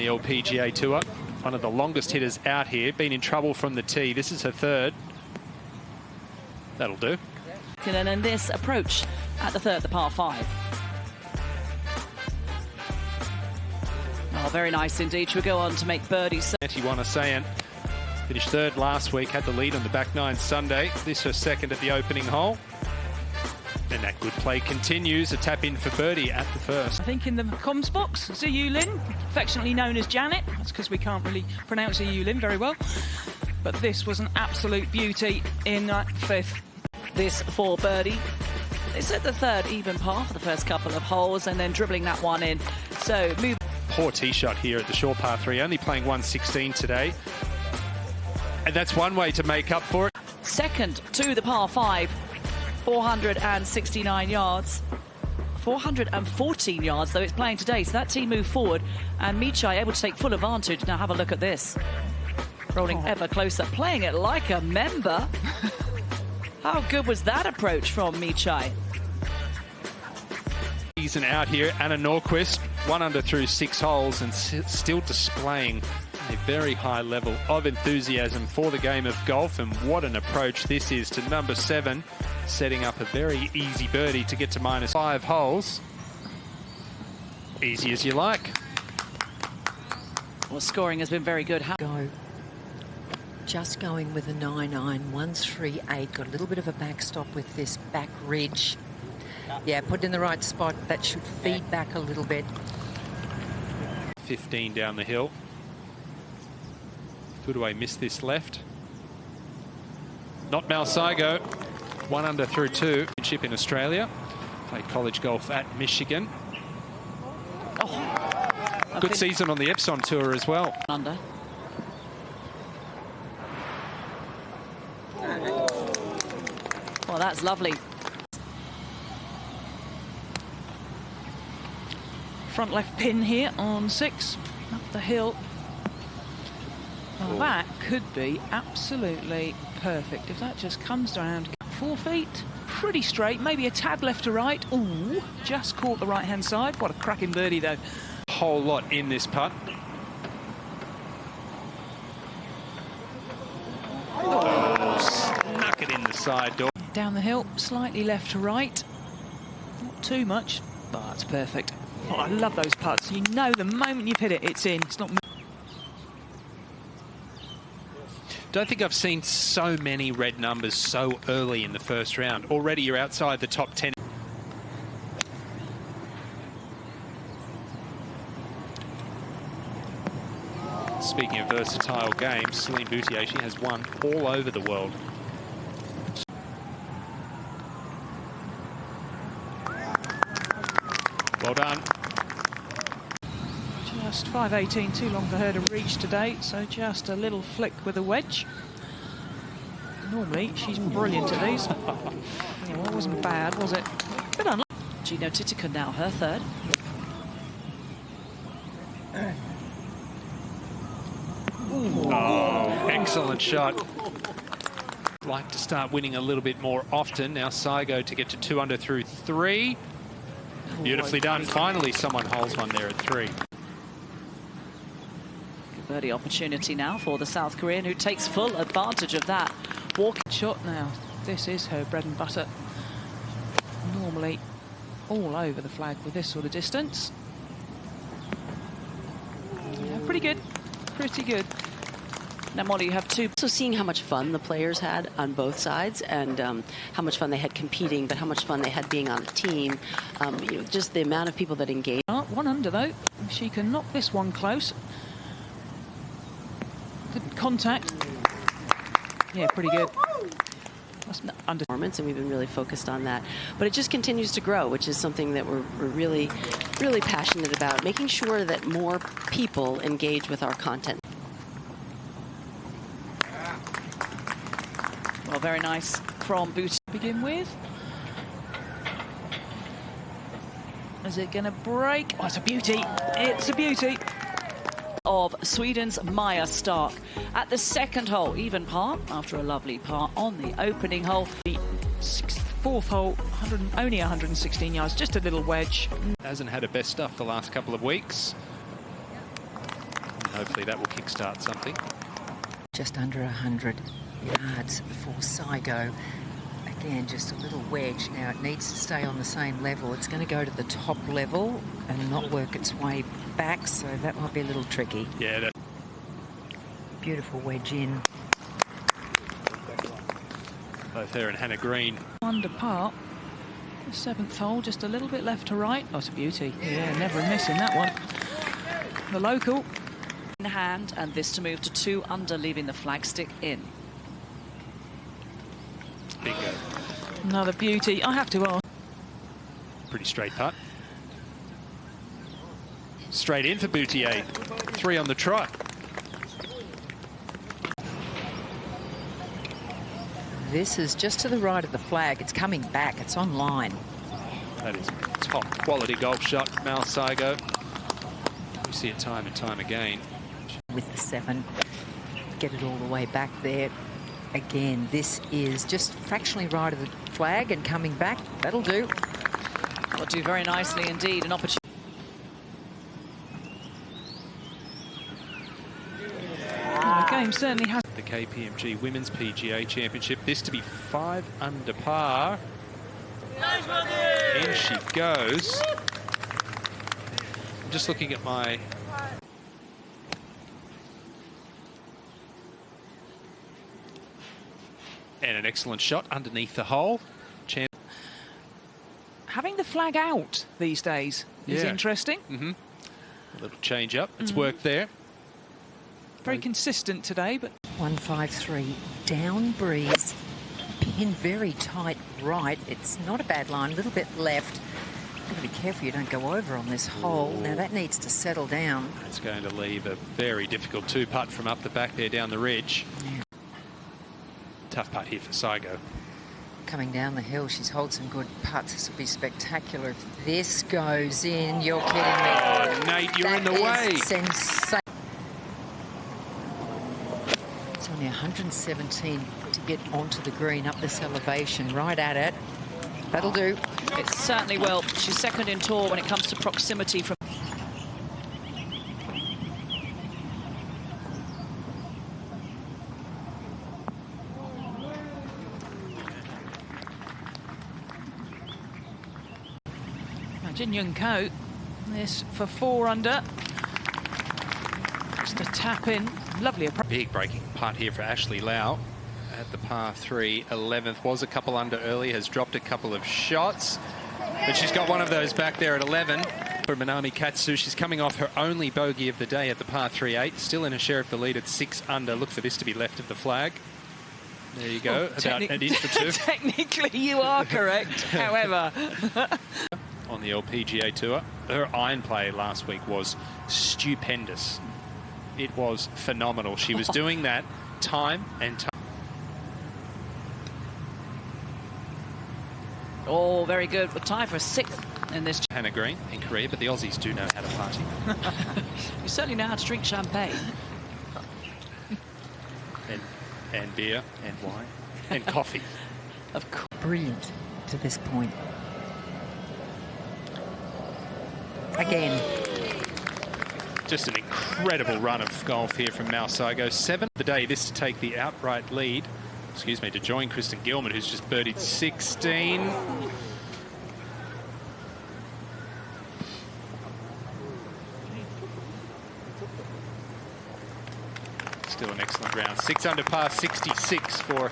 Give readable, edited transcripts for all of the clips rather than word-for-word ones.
the LPGA Tour. One of the longest hitters out here. Been in trouble from the tee. This is her third. That'll do. And then this approach at the third, the par 5. Oh, very nice indeed. She'll go on to make birdie. Saying finished third last week, had the lead on the back nine Sunday. This her second at the opening hole. And that good play continues. A tap in for birdie at the first. I think in the comms box, Ziyu Lin, affectionately known as Janet. That's because we can't really pronounce Ziyu Lin very well. But this was an absolute beauty in that 5th. This for birdie. It's at the third even par for the first couple of holes and then dribbling that one in. So move. Poor tee shot here at the short par 3, only playing 116 today. And that's one way to make up for it. Second to the par 5, 469 yards. 414 yards, though it's playing today. So that tee moved forward and Michai able to take full advantage. Now have a look at this. Rolling ever closer, playing it like a member. How good was that approach from Michai? Season out here, Anna Norquist, 1 under through 6 holes and still displaying a very high level of enthusiasm for the game of golf. And what an approach this is to number 7, setting up a very easy birdie to get to -5 holes. Easy as you like. Well, scoring has been very good. Go. Just going with a 9-9, 1-3-8. Got a little bit of a backstop with this back ridge. Yeah, put it in the right spot. That should feed back a little bit. 15 down the hill. Footaway missed this left. Not Malsigo. 1 under through 2. Chip in Australia. Played college golf at Michigan. Good season on the Epsom Tour as well. Under. Well, that's lovely. Front left pin here on 6, up the hill. Well, that could be absolutely perfect if that just comes around. 4 feet, pretty straight, maybe a tad left to right. Ooh, just caught the right-hand side. What a cracking birdie, though. A whole lot in this putt. Oh, snuck it in the side door. Down the hill, slightly left to right. Not too much, but it's perfect. Oh, I love those putts. You know the moment you've hit it, it's in. It's not. Don't think I've seen so many red numbers so early in the first round. Already you're outside the top 10. Speaking of versatile games, Celine Boutier, she has won all over the world. Well done. Just 5.18, too long for her to reach today, so just a little flick with a wedge. Normally, she's brilliant at these. Yeah, well, it wasn't bad, was it? Bit unlucky. Gino Titica now her third. Oh, excellent shot. Like to start winning a little bit more often. Now Saigo to get to 2 under through 3. Beautifully done. Finally, someone holds one there at 3. Good birdie opportunity now for the South Korean, who takes full advantage of that. Walking shot now. This is her bread and butter. Normally all over the flag with this sort of distance. Yeah, pretty good. Pretty good. Now, Molly, you have 2. So seeing how much fun the players had on both sides and how much fun they had competing, but how much fun they had being on a team. You know, just the amount of people that engaged. 1 under, though. She can knock this one close. Good contact. Yeah, pretty good. Under performance, and we've been really focused on that. But it just continues to grow, which is something that we're really, really passionate about, making sure that more people engage with our content. Well, very nice from Boutier. Begin with. Is it going to break? Oh, it's a beauty. It's a beauty. Of Sweden's Maja Stark at the second hole, even par after a lovely par on the opening hole. The 4th hole, only 116 yards, just a little wedge. Hasn't had her best stuff the last couple of weeks. Hopefully that will kickstart something. Just under 100 yards for Saigo. Again, just a little wedge. Now it needs to stay on the same level. It's going to go to the top level and not work its way back, so that might be a little tricky. Yeah. Beautiful wedge in. Both her and Hannah Green. Under par. The 7th hole, just a little bit left to right. Oh, it's a beauty. Yeah, never a miss in that one. The local. In hand, and this to move to 2 under, leaving the flagstick in. Bingo. Another beauty. I have to ask. Pretty straight putt. Straight in for Boutier. 3 on the trot. This is just to the right of the flag. It's coming back. It's on line. That is top quality golf shot from Mal Saigo. We see it time and time again. With the 7. Get it all the way back there. Again, this is just fractionally right of the flag and coming back. That'll do. Will do very nicely indeed. An opportunity. The game certainly has. The KPMG Women's PGA Championship. This to be 5 under par. In she goes. I'm just looking at my... And an excellent shot underneath the hole. Having the flag out these days is interesting. A little change up. It's worked there. Very consistent today, but 153 down breeze. Pin very tight right. It's not a bad line. A little bit left. Got to be careful you don't go over on this hole. Now that needs to settle down. It's going to leave a very difficult 2-putt from up the back there down the ridge. Yeah. Tough putt here for Saigo. Coming down the hill, she's held some good putts. This will be spectacular if this goes in. You're kidding me. Oh, Nate, you're in the way. Sensation. It's only 117 to get onto the green up this elevation. Right at it. That'll do. It certainly will. She's second in tour when it comes to proximity from. Jin Young Ko, this for 4 under. Just a tap in, lovely approach. Big breaking putt here for Ashley Lau at the par 3. 11th was a couple under early, has dropped a couple of shots, but she's got one of those back there at 11. For Minami Katsu, she's coming off her only bogey of the day at the par 3-8, still in a share of the lead at 6 under. Look for this to be left of the flag. There you go, about an inch for 2. Technically, you are correct. However, on the LPGA Tour, her iron play last week was stupendous. It was phenomenal. She was doing that time and time. Oh, very good. The tie for 6th in this. Hannah Green in Korea, but the Aussies do know how to party. You certainly know how to drink champagne. and beer and wine and coffee. Of course. Brilliant to this point. Again. Just an incredible run of golf here from Mal Saigo. 7th of the day, this to take the outright lead. Excuse me, to join Kristen Gilman, who's just birdied 16. Still an excellent round. 6 under par, 66 for...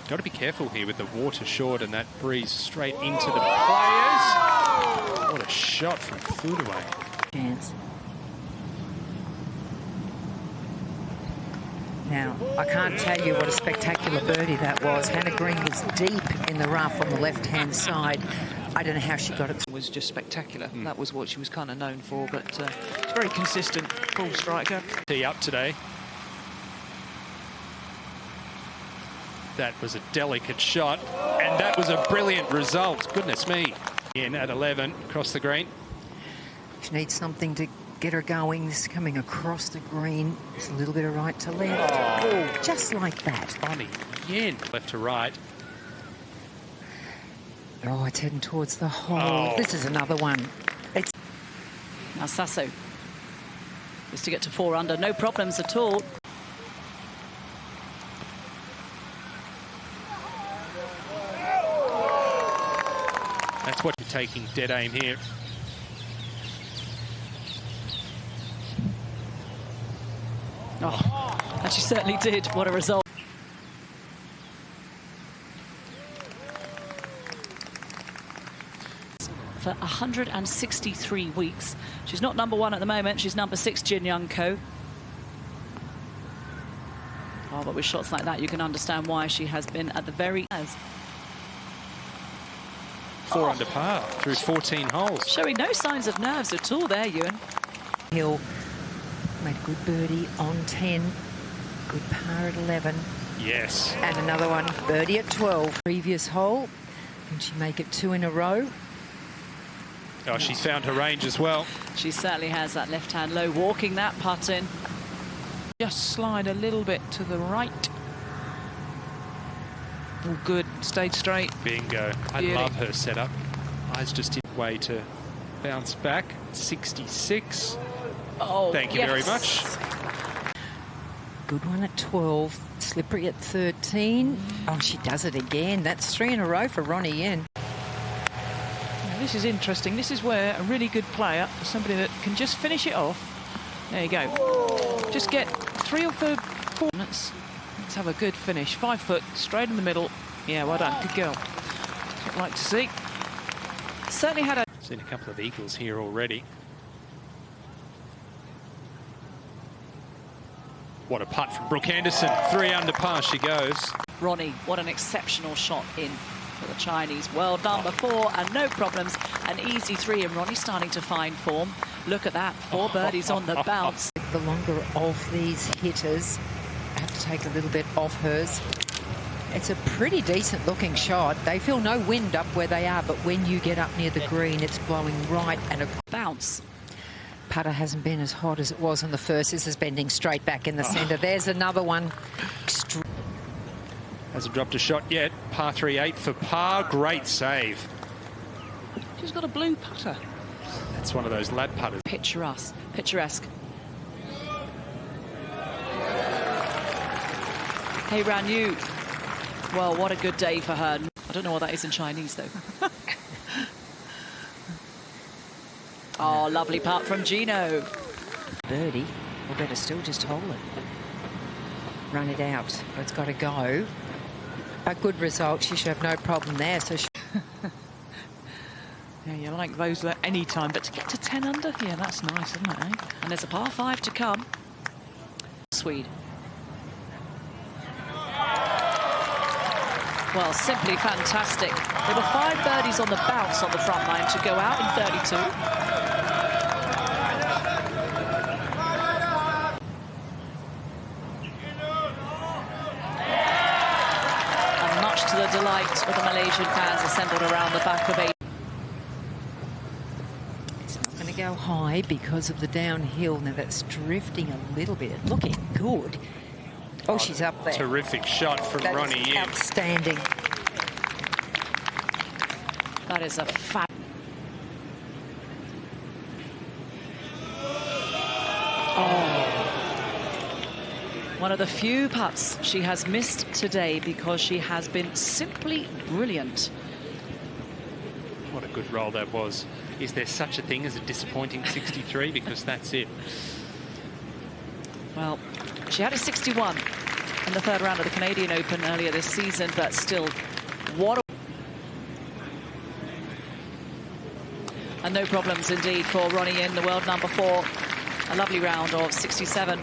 Got to be careful here with the water short and that breeze straight into the players. What a shot from foot away. Chance. Now, I can't tell you what a spectacular birdie that was. Hannah Green was deep in the rough on the left-hand side. I don't know how she got it. it was just spectacular. That was what she was kind of known for, but it's very consistent, full striker. Tee up today. That was a delicate shot, and that was a brilliant result. Goodness me. In at 11, across the green. She needs something to get her going. This is coming across the green. It's a little bit of right to left. Oh, just like that. Bonnie Yen. Left to right. Oh, it's heading towards the hole. Oh. This is another one. It's Now Sasso is to get to 4 under, no problems at all. That's what you're taking dead aim here. Oh, and she certainly did. What a result. For 163 weeks. She's not number 1 at the moment. She's number 6, Jin Young Ko. Oh, but with shots like that, you can understand why she has been at the very... 4 under par through 14 holes. Showing no signs of nerves at all there, Ewan. Hill made a good birdie on 10. Good par at 11. Yes. And another one, birdie at 12. Previous hole. Can she make it 2 in a row? Oh, she's found her range as well. She certainly has that left-hand low, walking that putt in. Just slide a little bit to the right. All good, stayed straight. Bingo. I Beauty. love her setup. Eyes just in way to bounce back. 66. Oh, Thank you very much. Good one at 12. Slippery at 13. Oh, she does it again. That's 3 in a row for Ronnie Yen. Now, this is interesting. This is where a really good player, somebody that can just finish it off. There you go. Just get 3 or 4 minutes. Let's have a good finish. 5 foot, straight in the middle. Yeah, well done. Good girl. I'd like to see. Certainly had a... Seen a couple of eagles here already. What a putt from Brooke Henderson. 3 under par she goes. Ronnie, what an exceptional shot in for the Chinese. Well done before, and no problems. An easy 3, and Ronnie starting to find form. Look at that, 4 birdies on the bounce. The longer of these hitters, I have to take a little bit off hers. It's a pretty decent looking shot. They feel no wind up where they are, but when you get up near the green, it's blowing right and a Bounce. putter hasn't been as hot as it was on the first. This is bending straight back in the centre. There's another one. Hasn't dropped a shot yet. Par 3, 8 for par. Great save. She's got a blue putter. That's one of those lad putters. Picturesque. Hey, Ran Yu. Well, what a good day for her. I don't know what that is in Chinese, though. Oh, lovely putt from Gino. Birdie, or better still, just hold it. Run it out. But it's got to go. A good result. She should have no problem there. So she... Yeah, you like those at any time, but to get to 10 under, yeah, that's nice, isn't it, eh? And there's a par 5 to come. Swede. Well, simply fantastic. There were 5 birdies on the bounce on the front line to go out in 32. And much to the delight of the Malaysian fans assembled around the back of 8. It's not going to go high because of the downhill. Now that's drifting a little bit. Looking good. Oh, she's up there. Terrific shot from That Ronnie is Yen. outstanding. That is a fat. One of the few putts she has missed today because she has been simply brilliant. What a good roll that was. Is there such a thing as a disappointing 63? Because that's it. Well, she had a 61 in the 3rd round of the Canadian Open earlier this season, but still, what a... And no problems indeed for Ronnie Yen, the world number 4. A lovely round of 67.